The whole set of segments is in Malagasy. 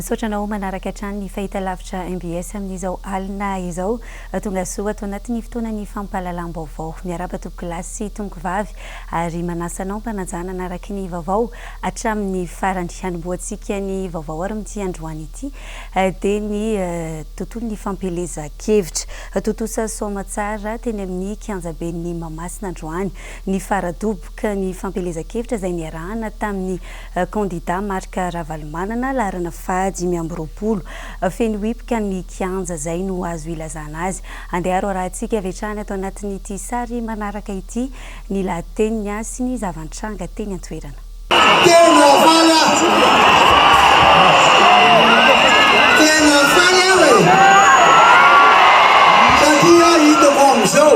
misaotranao manaraka hatrany ny fahita lavitra MBS amin'izao alina izao tonga soa ato anatin'ny fotoanany fampahalalam-baovao miaraba tomboky lasy sy tomboky vavy ary manasanao mpananjanana araky ny vaovao hatramin'ny farany hanomboantsika ny vaovao ary amin'ity androany ity dia ny tontolon'ny fampelezan-kevitra totosa soma tsara teny amin'ny kianjabe ny mamasina androany ny faradoboka ny fampelezan-kevitra izay niarahana tamin'ny kandida marika Ravalomanana larana fahadimy amby roapolo feno hipika ny kianja zay no azo ilazana azy andeharo arahantsika avetrany ato anatin'ity sary manaraka ity ny lateniny sy ny zavantranga teny an-toerana tena fala hoe satria hitako amizao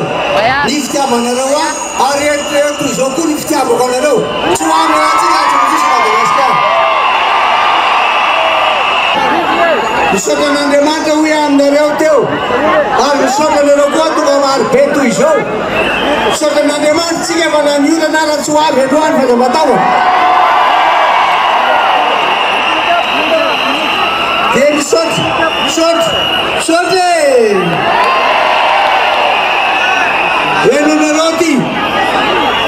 ny fitiavanareo ary eritrereto zao koa ny fitiavako anareo tsy hoameratsika atsika Madagasikara misaotra an'Andriamanitra hoe aminareo teo ary misaotra anareo koa tonga maro be toy izao misaotra an'Andriamanitra tsika fa na niolana ara tsy ho avy androany fa da matahotra dia misaotra enonareo ty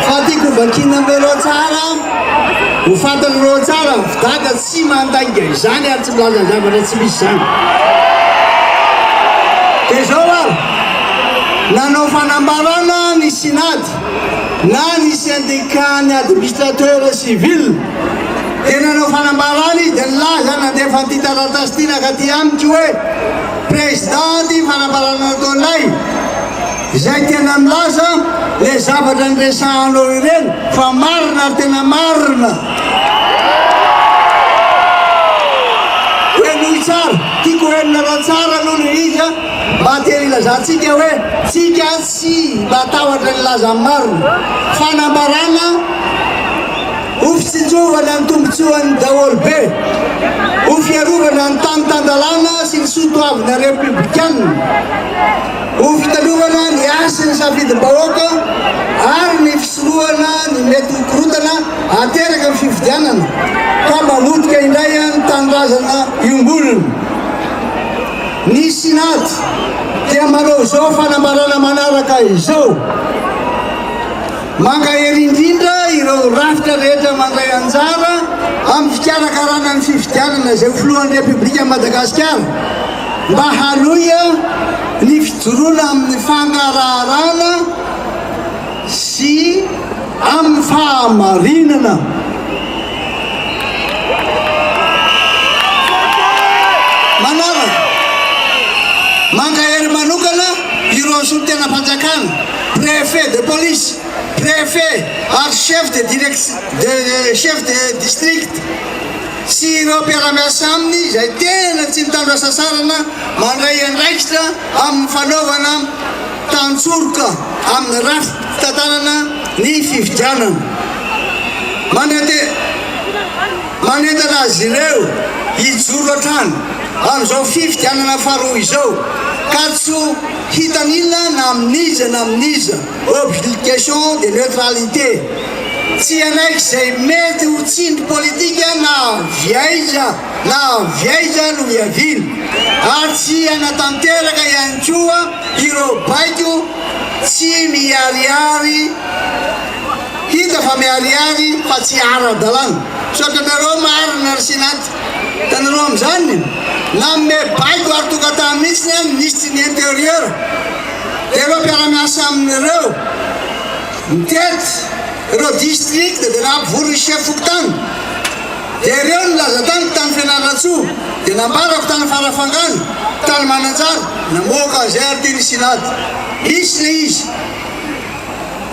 fa tiako vakina ambereo tsara ho fantanareo tsara fidada tsy mandainga izany ary tsy milaza zavatra tsy misy zany dia zao ary nanao fanambarana ny sinady na ny syndicat ny administrateur civil dia nanao fanambarana izy dia nilaza nandefa an'ity taratasy ty nakaty amiko hoe présidenty fanambarana nataonay izay tena milaza le zavatra nyresahanao ireny fa marina ary tena marina hoe nohy tsara tiako henonareo tsara aloha ny izy mba tena ilazantsika hoe tsika tsy matahotra nilaza marina fanambarana ho fitsinjovana ny tombotsoan'ny daholo be ho fiarovana ny tany-tandalana sy ny sotoavina républicaine ho fitalovana ny asy ny safidim-bahoaka ary ny fisorohana ny mety hokorotana ateraka ny fifidianana ka mamotika indray ny tanindrazana iombolona ny sinady dia manao zao fanambarana manaraka izao mangahery indrindra ireo rafitra rehetra mandray anjara amin'ny fikarakarana ny fifidianana izay filohan'ny republika Madagasikara mba hanoya ny fijoroana amin'ny fangararana sy amin'ny fahamarinana manaraka mangahery manokana ireo solotena fanjakana préfet de police préfet ary chef de district sy ireo mpiara-miasa aminy izay tena tsy mitandro asa sarana mandray andraikitra amin'ny fanaovana tantsoroka amin'ny rafy fitantanana ny fifidianana manentana azy ireo hijoro hatrany amin'izao fifidianana faharoa izao ka tsy hitan'ilona na aminiza obligation de neutralité tsy anaiky izay mety ho tsindry politika na viaiza no miaviny ary tsy anatanteraka ihany koa ireo baiko tsy miariary hita fa miariary fa tsy ara-dalàna sotranareo marina ry sinady tanareo amin'izany na me baiko ary tokatany mihitsy ny ministre ny intérieur dia ireo mpiara-miasa amin'ireo mitety ireo district dia nampivory ny chef fokontany dia ireo nilaza tany tany fianarantsoa dia nambarako tany farafangana tany mananjara namoaka zay ary ty ny sinady misy le izy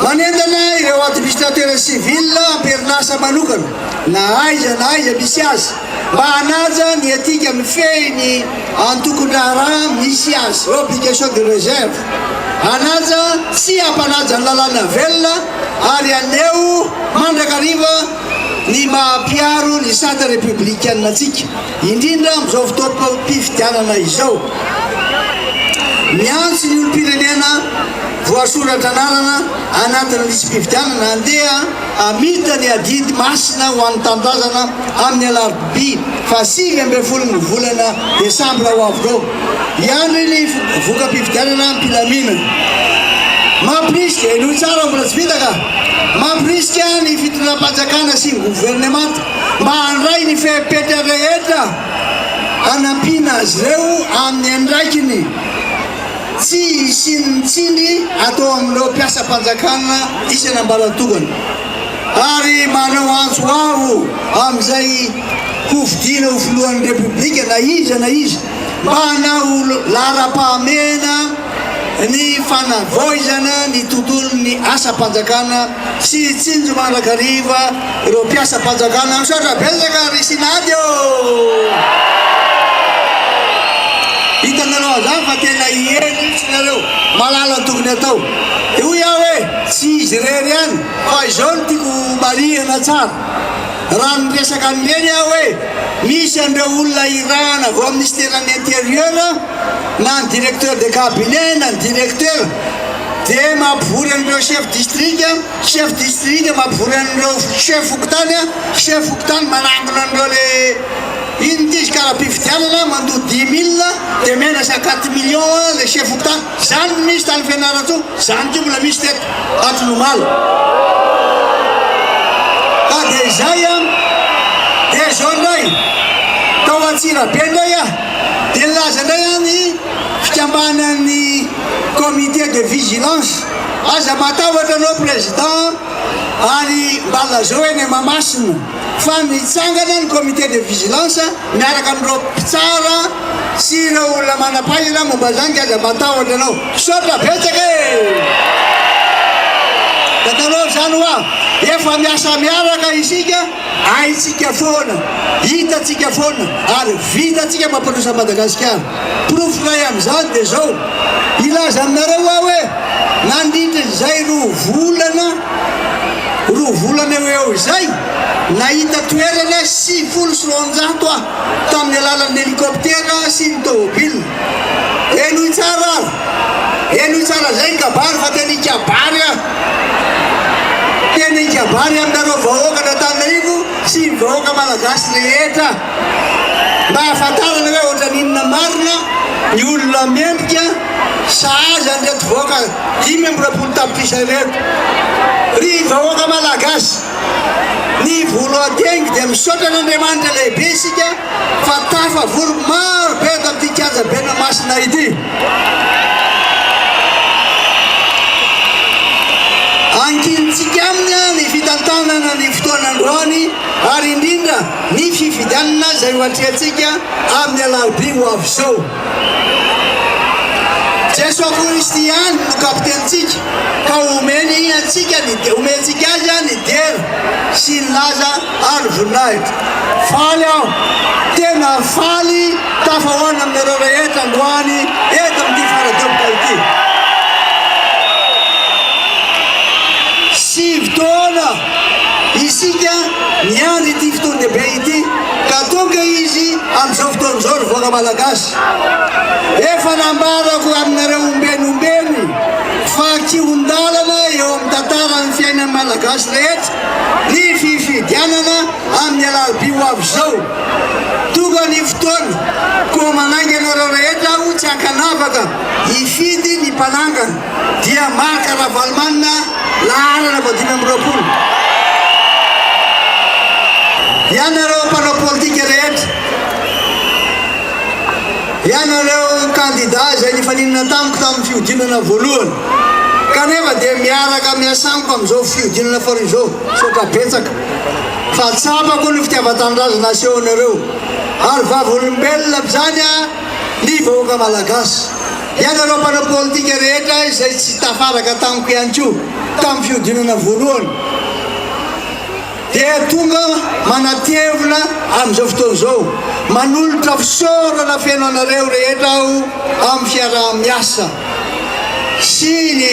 manentana ireo administrateur civil amperinasa manokana na aiza misy azy mba hanaja ny etika mifehy ny antokondrara misy azy obligation de réserve hanaja tsy hampanaja ny lalàna velona ary aneo mandrakariva ny mahampiaro ny sata républicaine atsika indrindra amin'izao fotoam-pifidianana izao miantsy ny olo-pirenena voasoratra anarana anatin'ny lisym-pividianana andeha amitany adidy masina ho an'ny tandrazana amin'ny alarobia fa 9 volana desambra ho avy reo iandry ny voka-pividianana mpilaminana mampirisika eno tsara mbola tsy vitaka mampirisika ny fitondram-panjakana sy ny gouvernemanta mba handray ny fepetra rehetra anampiana azy reo amin'ny andraikiny tsy isinitsiny atao amin'ireo mpiasa-panjakana isany ambaratokana ary manao antsoavo amin'izay hofidiana ho filohan'ny republika na iza mba hanao lara-pahamena ny fanavoizana ny tontolon'ny asa-panjakana sy tsinjo mandrakariva ireo mpiasa-panjakana misaotra betsaka ry sinady hitanareo azany fa tena ieny tsinareo malala tokony atao io iaho hoe tsy izy rery ihany fa izao no tiako marihana tsara raha niresaka an'ireny aho hoe misy an'ireo olona irahana vo ministèren'ny intérieur na ny directeur de cabinet na ny directeur de mampivory an'ireo chef district mampivory an'ireo chef fokotany manangona an'ireo le intizy karaha-pividianana mandoa 10 000 de menasa 4 millions le chef fokotany zany misy tany fianaratso zany ko mbola misy teto atonomala ka de zay de zao ndray tao atsirabe ndray de nilaza ndray any fikambanan'ny comité de vigilance aza matahotra anao président ary mbala zao eny Mahamasina fa mitsangana ny comité de vigilance miaraka amin'ireo mpitsara sy ireo olona manam-pahaizana momba zany aza matahotra anao sotra betsaka datanao zany hoa efa miasa miaraka isika aitsika foana hitatsika foana ary vitatsika mampandrosa Madagasikara proof ray amin'izany de zao ilaza aminareo hoe nandritra zay roa volana eo izay nahita toerana 700 tamin'ny alalan'ny hélicoptère sy ny tômôbily eno tsara zay ny kabary fa tena ikabary aminareo vahoaka n'Antananarivo sy ny vahoaka malagasy rehetra mba ahafantarana hoe ohatraninona marina ny olona mendrika sahaza nreto vahoaka 5 tapitrisa reto ry vahoaka malagasy ny volo atengy de misaotra n'Andriamanitra lehibe isika fa tafavory maro be tamin'ity kianja bena masina ity ankinitsika aminy ny fitantanana ny fotoanandroany ary indrindra ny fifidianana zay hoatriatsika amin'ny alarobia ho avy zao Jesu Kristiany no kapitentsika ka omeny atsika omentsika azy ny dera sy ny laza ary voninahitra faly aho tena faly tafahoana aminareo rehetra androany eto amin'ity faradoboka ity 7 taona isika niandry ity fotoana lehibe ity ka tonga izy amin'izao fotoana zao ry voaka malagasy efa nambarako aminareo ombeny fa kiondalana eo amin'ny tantaran'ny fiainan'ny malagasy rehetra ny fifidianana amin'ny alarobia ho avy zao tonga ny fotoana ko manangy anareo rehetra aho tsy ankanavaka hifidy ny mpanangana dia Marc Ravalomanina laharana vo 520 ianareo mpanao politika rehetra ianareo candidat zay nifaninana tamiko tamin'ny fiodinana voalohany kanefa de miaraka miasamiko amin'izao fiodinana farizao sotra betsaka fa tsapako ny fitiavan-tanindrazana asehonareo ary vavolombelona zany ny vahoaka malagasy ianareo mpanao politika rehetra zay tsy tafaraka tamiko ihany ko tamin'ny fiodinana voalohany de tonga manatevina amin'izao fotoana zao manolotra fisaorana fiainanareo rehetra aho amin'ny fiaraha-miasa sy ny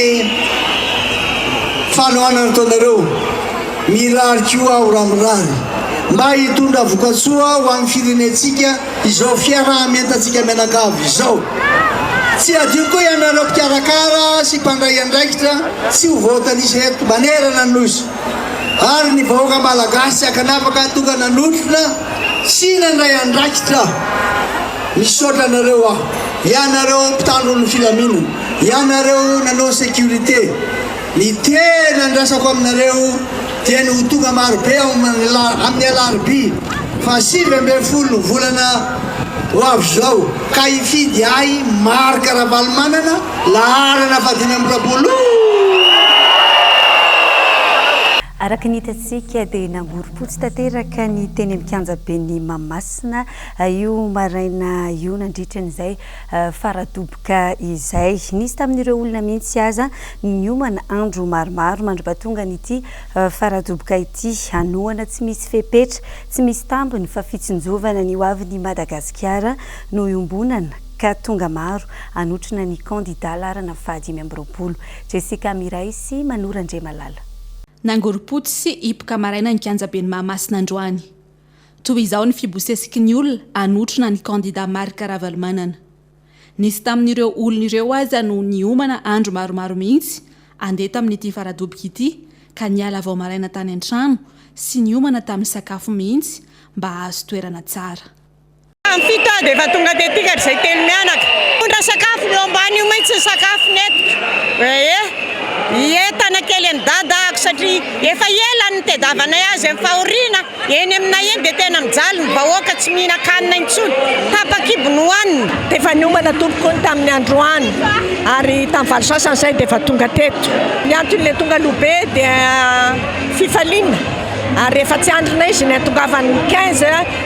fanohanana taonareo mirary ko aho ramirary mba hitondra vokatsoa ho amin'ny firenetsika izao fiaraha-mientatsika mianakavy izao tsy adio koa ianareo mpikarakara sy mpandray andraikitra tsy ho votan'izy eto manerana nozy ary ny vahoaka malagasy tsy akanafaka tonga nanotrona sy nandray andraikitra misaotra anareo aho ianareo mpitandro ny filaminana ianareo nanao sécurité ny tena ndrasako aminareo dia ny ho tonga marobe amin'ny alarobia fa 7 volana ho avy zao ka hifidy ahy marika ravalimanana laharana 5 araka ny hitatsika dia nangoropotsy tanteraka ny teny amikanja be ny Mahamasina io maraina io nandritran'izay faradoboka izay nisy tamin'ireo olona mihitsy aza niomana andro maromaro mandra-pahatonga n'ity faradoboka ity anohana tsy misy fepetra tsy misy tambony fa fitsinjovana ny hoavin'ny Madagasikara no iombonana ka tonga maro anotrina ny kandida larana 520 Jessica Miray sy Manora Andremalala. Nangoropotsy ipoka maraina ny kianjaben'ny Mahamasina androany. Toy izao ny fibosesiky ny olona anotrona ny kandida Marika Ravalomanana. Nisy tamin'ireo olona ireo aza no niomana andro maromaro mihitsy andeha tamin'ity faradoboka ity ka niala vao maraina tany an-trano sy niomana tamin'ny sakafo mihitsy mba ahazo toerana tsara. Fito dia efa tonga tetika izay telo mianaka. Tondra sakafo eo ambany io mihitsy sakafo neto. Entana kely ny dadako satria efa ela ny tediavanay azy amin'ny fahoriana eny aminay eny dia tena mijaly ny vahoaka tsy mihinan-kanina intsony tapa-kibo no hohanina dia efa niomana tompoko ny tamin'ny androany ary tamin'ny valo sasany izay dia efa tonga teto ny anton'ilay tonga lobe dia fifaliana ary efa tsy androna izy ny atongavan'ny 15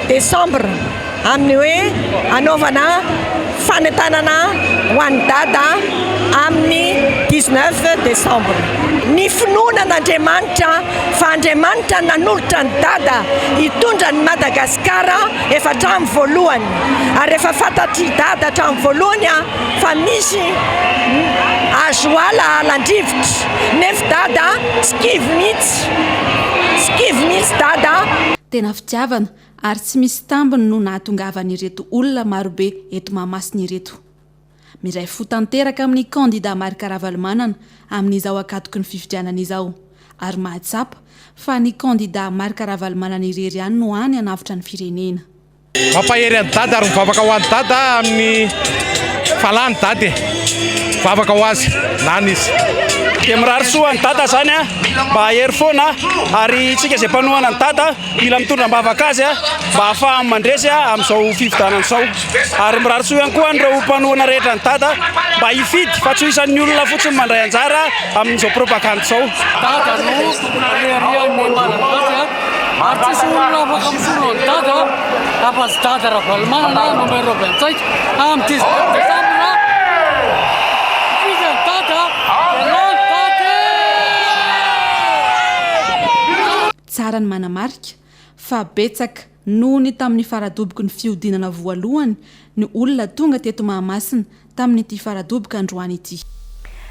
décembre amin'ny hoe anaovana fanentanana ho an'ny dada amin'ny 19 décembre. Ny finoanan'Andriamanitra fa Andriamanitra nanolotra ny dada hitondra ny Madagasikara efa hatramin'ny voalohany ary efa fantatry dada hatramin'ny voalohany fa misy azo ala alandrivotra nefa dada skivy mihitsy dada tena fitiavana ary tsy misy tambiny no nahatongavan'ireto olona marobe eto Mahamasina ireto. Miray fo tanteraka amin'ny kandida Marika Ravalomanana amin'izao akatoky ny fifidianana izao ary mahatsapa fa ny kandida Marika Ravalomanana irery ihany no any hanavitra ny firenena. Mampahery ny dada ary mivavaka ho an'ny dada amin'ny falany dada mivavaka ho azy nany izy. Dia mirary soa ny dada zany mba hery foana ary tsika izay mpanohana ny dada mila mitondra mbavaka azy mba ahafahany mandresy amin'izao fifidianana izao ary mirary soa ihany koa ireo mpanohana rehetra ny dada mba hifidy fa tsy ho isan'ny olona fotsiny mandray anjara amin'izao propagande izao. Dada no rerian'ny malagasy ary tsisy olona afaka misolo ny dada afa-tsy dada Ravalomanana numero 25 amin'ny 19 décembre fidy ny dada tsara ny manamarika fa betsaka noho ny tamin'ny faradoboky ny fiodinana voalohany ny olona tonga teto Mahamasina tamin'ity faradoboka androany ity.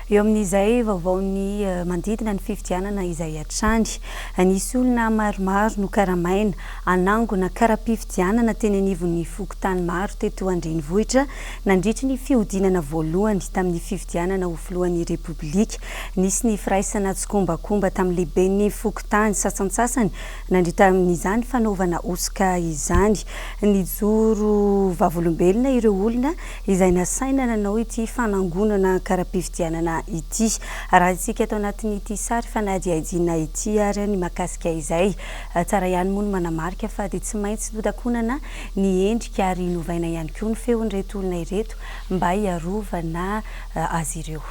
Eo amin'izay vaovaony mandidina ny fifidianana izay hatrany nisy olona maromaro no karamaina anangona karapifidianana teny anivon'ny fokontany maro teto Andrenivohitra nandritra ny fiodinana voalohany tamin'ny fifidianana ho filohan'ny Repoblika. Nisy ny firaisana tsokombakomba tamin'ny lehiben'ny fokontany sasansasany nandritra amin'izany fanaovana osika izany. Nijoro vavolombelona ireo olona izay nasaina nanao ity fanangonana karapifidianana ity raha isika ato anatin'ity sary fanadiadina ity ary ny makasika izay tsara ihany moa no manamarika fa dia tsy maintsy notakonana ny endrika ary novaina ihany koa ny feon'ireto olona ireto mba hiarovana azy ireo.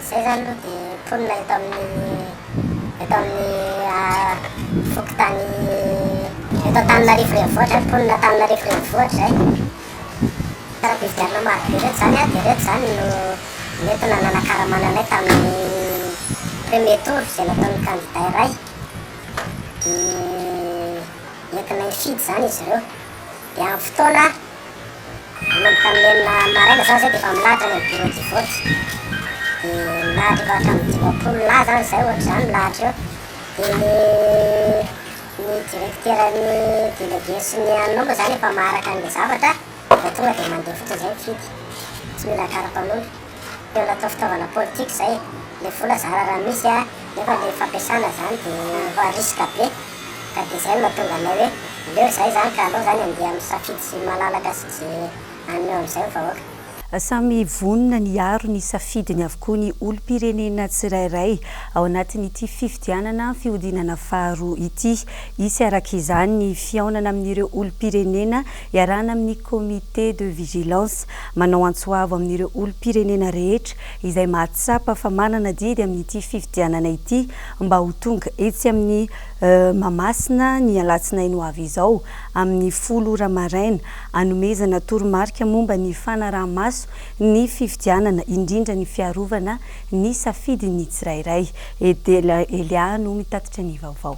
Izay zany aloha dia mponina eto amin'ny fokontany eto Antananarivo renivohitra mponina Antananarivo renivohitra zay karapifidianana maro be reto zany dia reto zany no neto nananakaramananay tamin'ny premier tour izay nataon'ny kandida iray entina hifidy zany izy ireo dia amin'ny fotoana manomboka amin'ny enina maraina zany zay dia efa milahatra ny bureau du vote dia milahatra efa hatramin'ny 20 lahy zany zay ohatra zany milahatra eo dia ny directeurany délégué sy ny anao moa zany efa maharaka an'ilay zavatra dia tonga dia mandeha fotsiny zay mifidy tsy mila karapanondro eo natao fitaovana politika zay le vola zara raha misy a nefa le fampiasana zany de va risque be ka de zay mahatonga anay hoe leo zay zany ka aleo zany andeha amin'ny safidy sy malalaka sy tsy aneo amin'izay ny vahoaka samy vonona ny aro ny safidiny avokoa ny olom-pirenena tsirairay ao anatin'ity fifidianana fihodinana faharoa ity isy araka izany ny fiaonana amin'ireo olom-pirenena iarana amin'ny comité de vigilance manao antsoavo amin'ireo olom-pirenena rehetra izay mahatsapa fa manana didy amin'ity fifidianana ity mba ho tonga etsy amin'ny Mamasina ny alatsinainy ho avy izao amin'ny 10 ora maraina anomezana toromarika momba ny fanaraha-maso ny fifidianana indrindra ny fiarovana ny safidiny tsirairay Elia no mitatitra ny vaovao.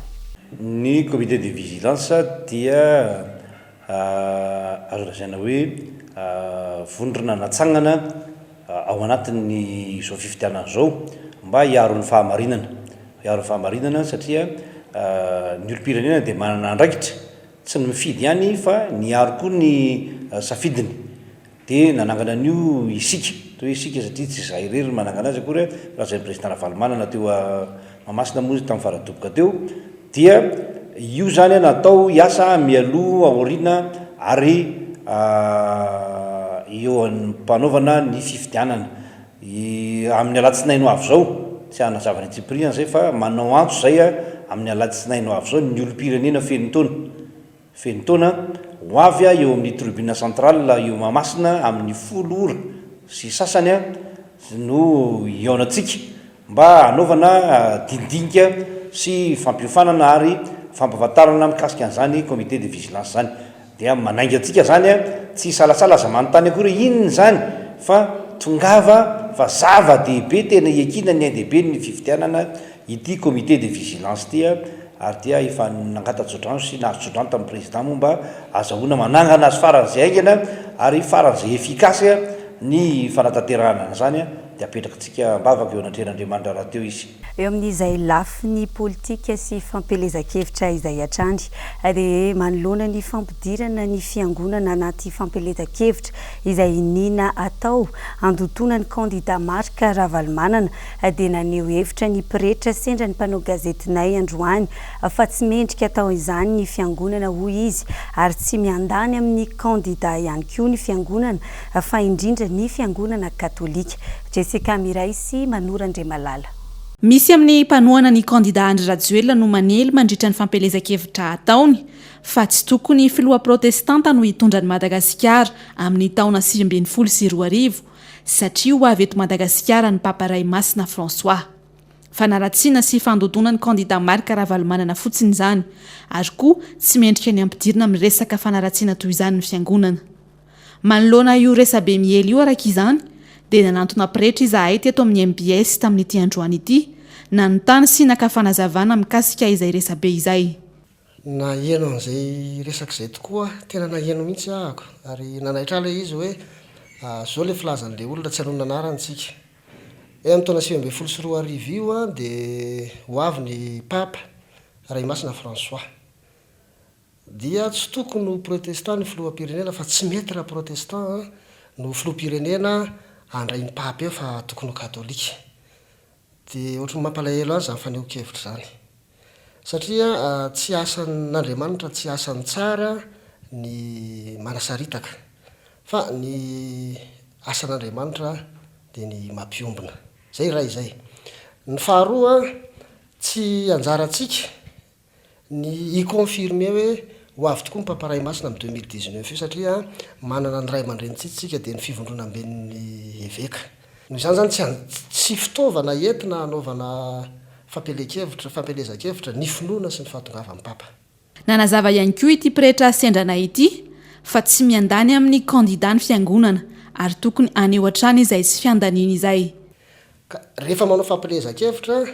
Ny comité de vigilance dia azo lazaina hoe vondrona natsagnana ao anatin'ny izao fifidianana zao mba hiaro ny fahamarinana satria ny olom-pirenena dia manana andraikitra tsy ny mifidy ihany fa niaro koa ny safidiny dia nanangana an'io isika toa isika satria tsy zahay irery manangana azy akory raha zay président Ravalomanana teo Mahamasina moa tamin'ny faradoboka teo dia io zany natao hiasa mialoha aoriana ary eo ampanaovana ny fifidianana amin'ny alatsinainy ho avy zao tsy hanazavana tsipriana zay fa manao antso zay amin'ny alatsinainy ho avy zao ny olom-pirenena feno taona ho avy eo amin'ny tribunal central eo Mahamasina amin'ny 10 ora sy sasany no iaonantsika mba hanaovana dindinika sy fampiofanana ary fampahafantarana mikasika an'izany comité de vigilance zany dia manainga antsika zany tsy salasala aza manontany akory inony zany fa tongava fa zava-dehibe tena iakina ny dehibe ny fifidianana ity comité de vigilance ty ary dia efa nangatatsodrano sy nahazotsodrano tamin'ny président moa mba azahoana manangana azy faran'izay aingana ary faran'izay efikasy ny fanatanterahana zany dia apetrakantsika mbavaka eo anatren'Andriamanitra raha teo izy. Eo amin'izay lafiny politika sy fampelezan-kevitra izay atrandry dia manoloana ny fampidirana ny fiangonana anaty fampelezan-kevitra izay nina atao andotona ny kandida Marc Ravalomanana dia naneho hevitra ny pretra sendra ny mpanao gazetinay androany fa tsy mendrika atao izany ny fiangonana hoy izy ary tsy miandany amin'ny kandida ihany koa ny fiangonana fa indrindra ny fiangonana katolika. Jessica Miray sy Manora Andriamalala. Misy amin'ny mpanohana ny kandida Andry Rajoelina no manely mandritra ny fampelezan-kevitra ataony fa tsy tokony filoha protestanta no hitondra ny Madagasikara amin'ny taona 2012 satria ho avy eto Madagasikara ny Papa Raimasina François. Fanaratsiana sy fandodona ny kandida Marc Ravalomanana fotsiny izany ary koa tsy mendrika ny ampidirina amin'ny resaka fanaratsiana toy izany ny fiangonana. Manoloana io resabe miely io araka izany dia nanantona pretra izahay teto amin'ny MBS tamin'ity androany ity nanontany sy naka fanazavana mikasika izay resabe izay. Naheno an'izay resak'izay tokoa tena naheno mihitsy ahako ary nanaitra ilay izy hoe zao le filazan'ilay olona tsy hanona anarantsika. Eo amin'ny taona 2012 io dia ho avy ny Papa Raimasina François. Dia tsy tokony ho protestant ny filoham-pirenena fa tsy mety raha protestant no filoham-pirenena andray ny Papa eo fa tokony ho katolika. Dia ohatran'ny mampalahelo azy zany faneho-kevitra zany. Satria tsy asan'Andriamanitra tsy asany tsara ny manasaritaka fa ny asan'Andriamanitra dia ny mampiombona. Zay raha izay. Ny faharoa tsy anjarantsika ny ikonfirme hoe ho avy tokoa ny Papa Raimasina amin'ny 2019 io satria manana ny ray aman-drenitsika dia ny fivondronam-ben'ny eveka. Noho izany zany tsy fitaovana entina hanaovana fampelezan-kevitra ny finoana sy ny fahatongavan'ny Papa. Nanazava ihany koa ity pretra sendrana ity fa tsy miandany amin'ny kandida ny fiangonana ary tokony aneho hatrany izay sy fiandaniny izay. Rehefa manao fampelezan-kevitra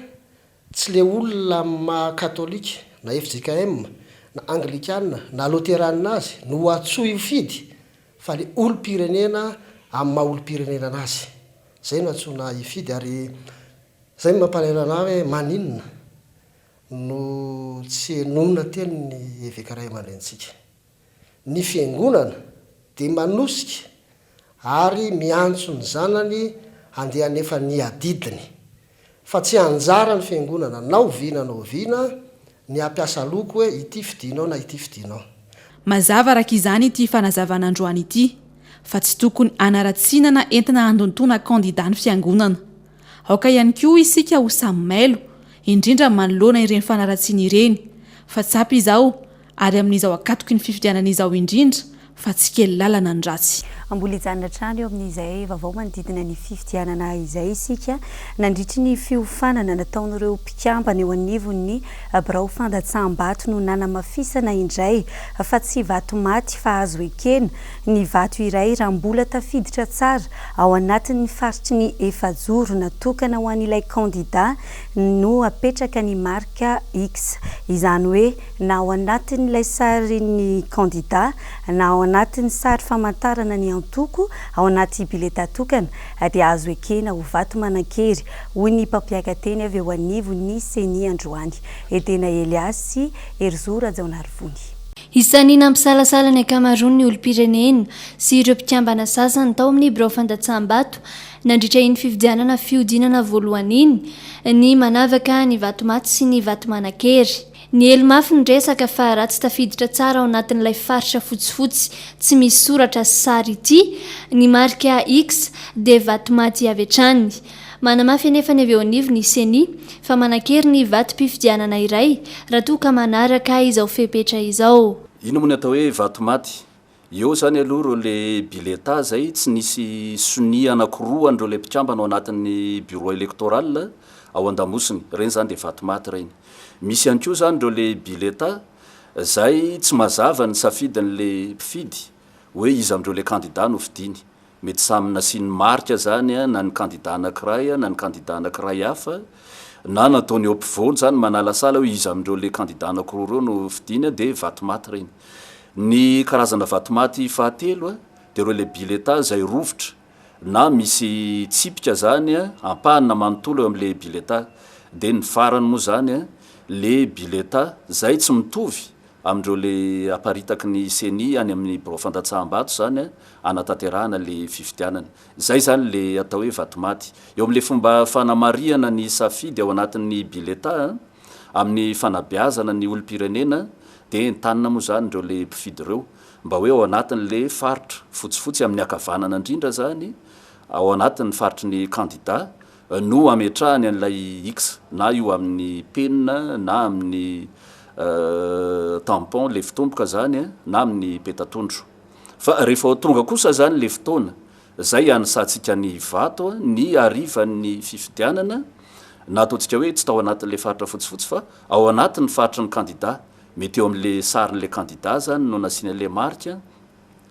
tsy le olona ma-katolika na FJKM na anglikana na loteranina azy no atsoa ifidy fa le olom-pirenena amin'ny maha olom-pirenena anazy. Zay no atsoana ifidy ary zay no mampalahelo anahy hoe maninona no tsy enonina teny ny eveka ray aman-drenitsika. Ny fiangonana dia manosika ary miantso ny zanany andeha nefa ny adidiny fa tsy anjara ny fiangonana nao vina ny ampiasa loko hoe ity fidinao na ity fidinao. Mazava raka izany ity fanazavan'androany ity fa tsy tokony anaratsinana entina andontona kandida ny fiangonana. Aoka ihany koa isika ho samy mailo indrindra manoloana ireny fanaratsiana ireny fa tsapy izao ary amin'izao akatoky ny fifidianana izao indrindra fa tsy kely lalana ny ratsy. Ambola hijanona trano eo amin'izay vaovao manodidina ny fifidianana izay isika nandritry ny fiofanana nataon'ireo mpikambana eo anivon'ny birao fandatsaham-bato no nanamafisana indray fa tsy vato maty fa azo ekena ny vato iray raha mbola tafiditra tsara ao anatin'ny faritry ny efajoro natokana ho an'ilay kandida no apetraka ny marika X izany hoe na ao anatin'ilay sary ny kandida na ao anatin'ny sary famantarana ny antoko ao anaty bileta tokana dia azo ekena ho vato manan-kery hoy ny mpampiaka-teny avy eo anivon'ny Seny androany. Edena Eliasy Erzora Jaonarivony. Isan'ny nampisalasala ny akamaroany ny olom-pirenena sy ireo mpikambana sasany tao amin'ny birao fandatsaham-bato nandritra iny fifidianana fiodinana voalohany iny ny manavaka ny vatomaty sy ny vato manan-kery. Ny elo mafy ny resaka fa raha tsy tafiditra tsara ao anatin'ilay faritra fotsifotsy tsy misy soratra sy sary ity ny marika X dia vato maty avy hatrany. Manamafy anefa ny avy eo anivo ny Seny fa manan-kery ny vatom-pifidianana iray raha toa ka manaraka izao fepetra izao. Ino moa ny atao hoe vato maty? Eo zany aloha reo le bileta zay tsy nisy sonia anankiroa andreo le mpikambana ao anatin'ny bureau électoral ao an-damosiny. Reny zany dia vato maty reny. Misy ihany koa zany reo le bileta zay tsy mazava ny safidin'le mpifidy hoe izy amindreo le kandida no fidiny. Mety samy nasiany marika zany na ny kandida anankiray na ny kandida anankiray hafa na nataony eo ampovoany zany manalasala hoe izy amindreo le kandida anankiroa reo no fidiny dia vato maty reny. Ny karazana vato maty fahatelo dia reo le bileta zay rovitra na misy tsipika zany ampahana manontolo eo amin'le bileta dia ny farany moa zany le bileta zay tsy mitovy amindreo le aparitaky ny Seny any amin'ny birao fandatsaham-bato zany anatanterahana le fifidianana. Zay zany le atao hoe vato maty. Eo amin'le fomba fanamariana ny safidy ao anatin'ny bileta amin'ny fanabeazana ny olom-pirenena dia entanina moa zany ireo le mpifidy ireo mba hoe ao anatin'le faritra fotsifotsy amin'ny akavanana indrindra zany ao anatin'ny faritry ny kandida no ametrahany an'ilay X na io amin'ny penina na amin'ny tampon le fitomboka zany na amin'ny petatondro. Fa rehefa tonga kosa zany le fotoana zay anisantsika ny vato ny arivan'ny fifidianana na ataontsika hoe tsy tao anatin'le faritra fotsifotsy fa ao anatin'ny faritra ny kandida mety eo amin'le sarin'le kandida zany no nasian'le marika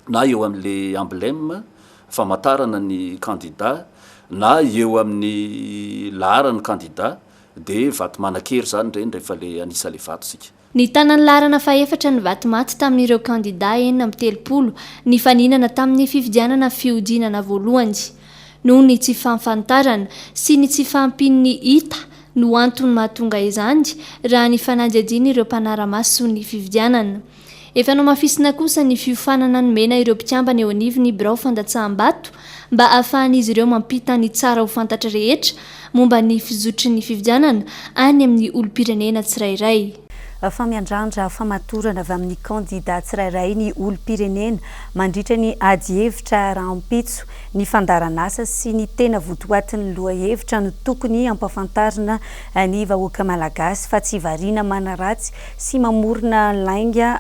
na eo amin'le emblème famantarana ny kandida na eo amin'ny laharany kandida dia vato manan-kery zany reny rehefa le anisa le vato sika. Ny tanany larana faefatra ny vato maty tamin'ireo kandida 430 ny faninana tamin'ny fifidianana fiodinana voalohany noho ny tsy famfantarana sy ny tsy fampin'ny hita no antony mahatonga izany raha ny fanadihadiana ireo mpanara-maso ny fifidianana. Efa no mafisina kosa ny fiofanana ny mena ireo mpikambana eo anivon'ny birao fandatsaham-bato mba ahafahan'izy ireo mampita ny tsara ho fantatra rehetra momba ny fizotry ny fifidianana any amin'ny olom-pirenena tsirairay. Fa miandrandra famatorana avy amin'ny kandida tsirairay ny olom-pirenena mandritra ny ady hevitra rahampitso ny fandaranasa sy ny tena votoatin'ny lohahevitra no tokony ampafantarina ny vahoaka malagasy fa tsy variana manaratsy sy mamorona lainga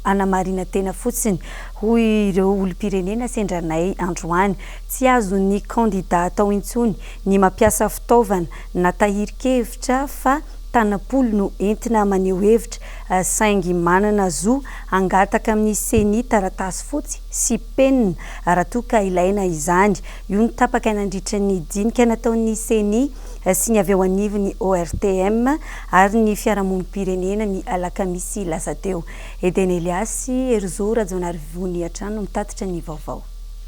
anamarina tena fotsiny hoy ireo olom-pirenena Sendranay Androany. Tsy azo ny kandida atao intsony ny mampiasa fitaovana na tahirikevitra fa tanapolo no entina maneho hevitra saingy manana zo angataka amin'ny Seny taratasy fotsy sy penina raha toa ka ilaina izany. Io ny tapaka nandritra ny dinika nataon'ny Seny sy ny avy eo anivon'ny ORTM ary ny fiarahamonim-pirenena ny alakamisy lasa teo. Edena Eliasy Erzora Jaonarivony atrano mitatitra ny vaovao.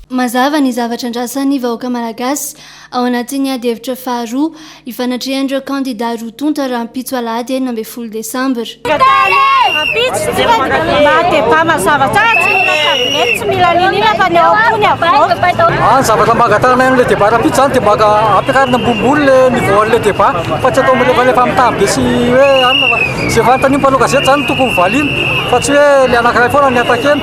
Mazava ny zavatra andrasany vahoaka malagasy ao anatin'ny ady hevitra faharoa ifanatrehan'ireo kandida roa tonta rahampitso alahady 9 Desambra. Mahatepa mazava tsara tsy mila kabinety tsy mila ninina fa ny ao ampony avao. Zavatra mangatana an'le débat rapide zany dia maka ampiakarina ambonimbony le niveau an'le débat fa tsy atao rehefa mitamy be sy hoe anona fa zay fanontaniana mpanao gazety zany tokony valina fa tsy hoe le anankiray foana ny atakena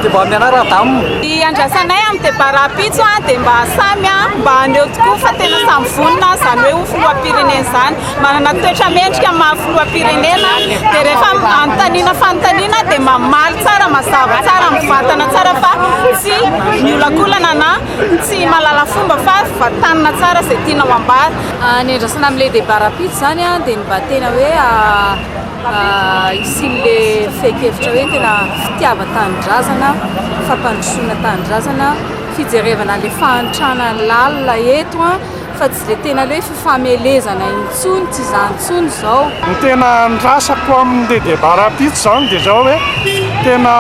dia mba mianara-damina. Ny andrasanay amin'ny débat rapide dia mba samy mba aneo tokoa fa tena samy vonona zany hoe ho filoham-pirenena zany manana toetra mendrika maha filoham-pirenena dia rehefa anontaniana fanontaniana dia mamaly tsara mazava tsara mivatana tsara fa tsy miolakolana na tsy malala fomba fa vatanina tsara izay tiana ho ambara. Ny andrasana amin'ilay débat rapide zany dia mba tena hoe isin'le fekevitra hoe tena fitiava-tanindrazana fampandrosoana tanindrazana fijerevana le fahantrana lalina eto fa tsy le tena le fifamelezana intsony tsy zantsony zao. Ny tena ndrasako amin'le débat rapide zany dia zao hoe tena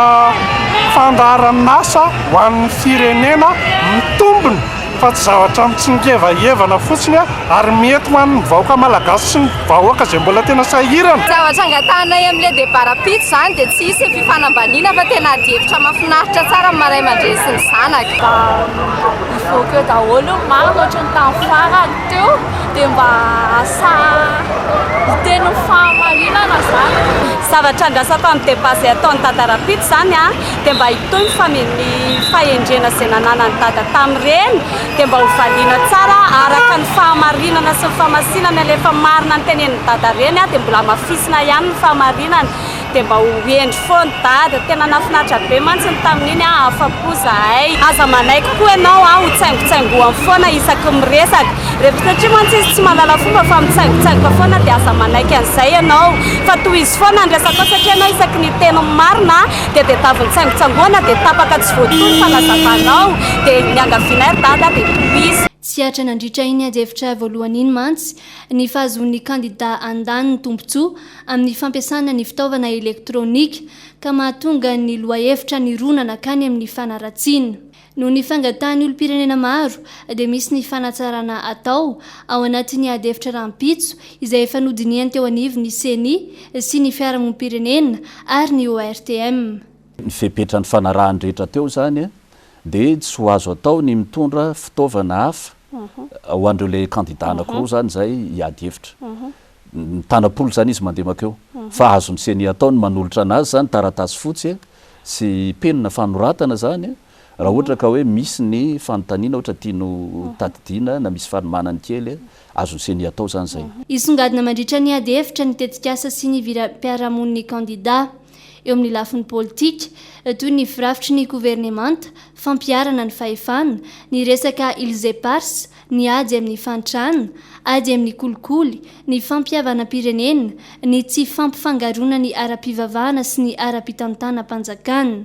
fandaharan'asa ho an'ny firenena mitombina fa tsy zavatra mitsingevahevana fotsiny ary mety ho an'ny vahoaka malagasy sy ny vahoaka izay mbola tena sahirana. Zavatra angatanay amin'ilay débat rapide zany dia tsy hisy fifanambaniana fa tena adihevitra mahafinaritra tsara amin'ny maray aman-dreny sy ny zanaka. Il faut que daholo marina ohatra ny tamin'ny farany teo dia mba asa hiteny fahamarinana zany. Zavatra andrasako amin'ny débat izay ataon'ny dada rapide zany dia mba hitoy ny fahendrena izay nananany dada tamin'ireny dia mba ho valiana tsara araka ny fahamarinana sy ny famasinana rehefa marina ny tenenin'ny dada ireny dia mbola mafisina ihany ny fahamarinana dia mba ho endry foany dada tena nafinaritra be mantsiny tamin'iny afa-po zahay aza manaiky koa ianao ho tsaingotsaingohany foana isaky miresaka rehefa satria mantsy izy tsy malala fomba fa mitsaingotsaingoka foana dia aza manaiky an'izay ianao fa toy izy foana andresaka satria ianao isaky ny teny marina dia tavy mitsaingotsaingohana dia tapaka tsy voatony fanazavanao dia niangaviana dada dia toy izy. Tsy atra nandritra iny adevitra voalohany iny mantsy ny fahazoan'ny kandida andaniny tombontsoa amin'ny fampiasana ny fitaovana elektrônika ka mahatonga ny loahevitra ny ronana kany amin'ny fanaratsiana. No ny fangatahany olom-pirenena maro dia misy ny fanatsarana atao ao anatin'ny adevitra rampitso izay efa nodiniany teo anivony CENI sy ny fiarahamonim-pirenena ary ny ORTM. Ny fepetra ny fanarahany rehetra teo zany dia tsy ho azo atao ny mitondra fitaovana hafa ho andreo le kandida anankiroa zany zay hiady hevitra. Tanapolo zany izy mandeha makeo fa azony CENI atao ny manolotra anazy zany taratasy fotsy sy penina fanoratana zany raha ohatra ka hoe misy ny fanontaniana ohatra tiano tadidiana na misy fanomanany kely azony CENI atao zany zay. Isongadina mandritra ny ady hevitra ny tetikasa sy ny viram-piarahamoniny kandida eo amin'ny lafiny politika toy ny firafitry ny gouvernemanta fampiarana ny fahefana ny resaka ilzepars ny ady amin'ny fantrana ady amin'ny kolikoly ny fampiavana-pirenena ny tsy fampifangarona ny ara-pivavahana sy ny ara-pitantana-panjakana.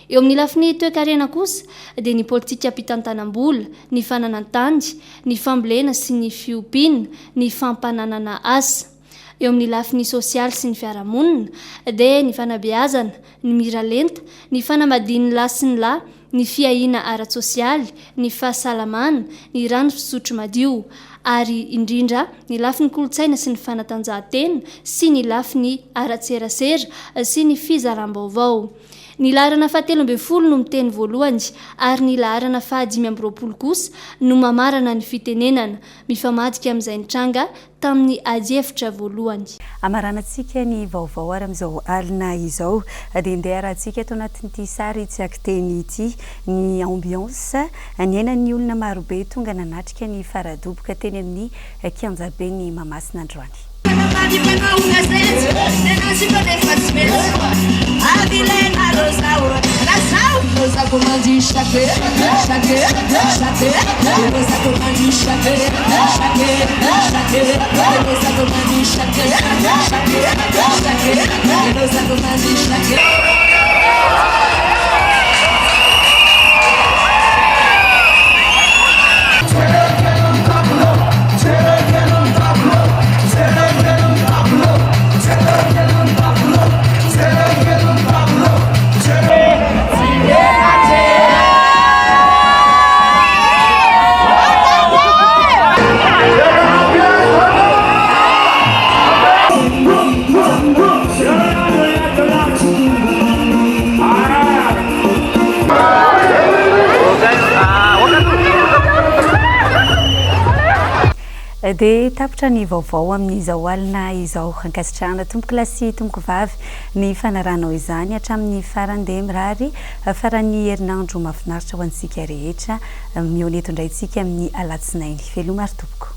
Eo amin'ny lafiny toe-karena kosa dia ny politika ampitantanam-bola ny fananantandy ny fambolena sy ny fiompiana ny fampananana asa. Eo amin'ny lafiny sosialy sy ny fiarahamonina dia ny fanabeazana ny miralenta ny fanambadian'ny lahy sy ny lahy ny fiahiana ara-tsosialy ny fahasalamana ny rano fisotro madio ary indrindra ny lafiny kolotsaina sy ny fanatanjahantena sy ny lafiny ara-tserasera sy ny fizaram-baovao. Ny laharana faha-13 no miteny voalohany ary ny laharana faha-15 kosa no mamarana ny fitenenana mifamadika amin'izay nitranga tamin'ny ady hevitra voalohany. Amaranantsika ny vaovao ary amin'izao alina izao dia ndeha arahantsika eto anatin'ity sary tsy akiteny ity ny ambiance ny ainan'ny olona marobe tonga nanatrika ny faradoboka teny amin'ny kianjabe ny Mahamasina androany. dia tapitra ny vaovao amin'izao alina izao ankasitrahana tompoko lasy tompoko vavy ny fanaranao izany hatramin'ny farany dia mirary farany herinandro mahafinaritra ho antsika rehetra mionetondray tsika amin'ny alatsinainy velomary tompoko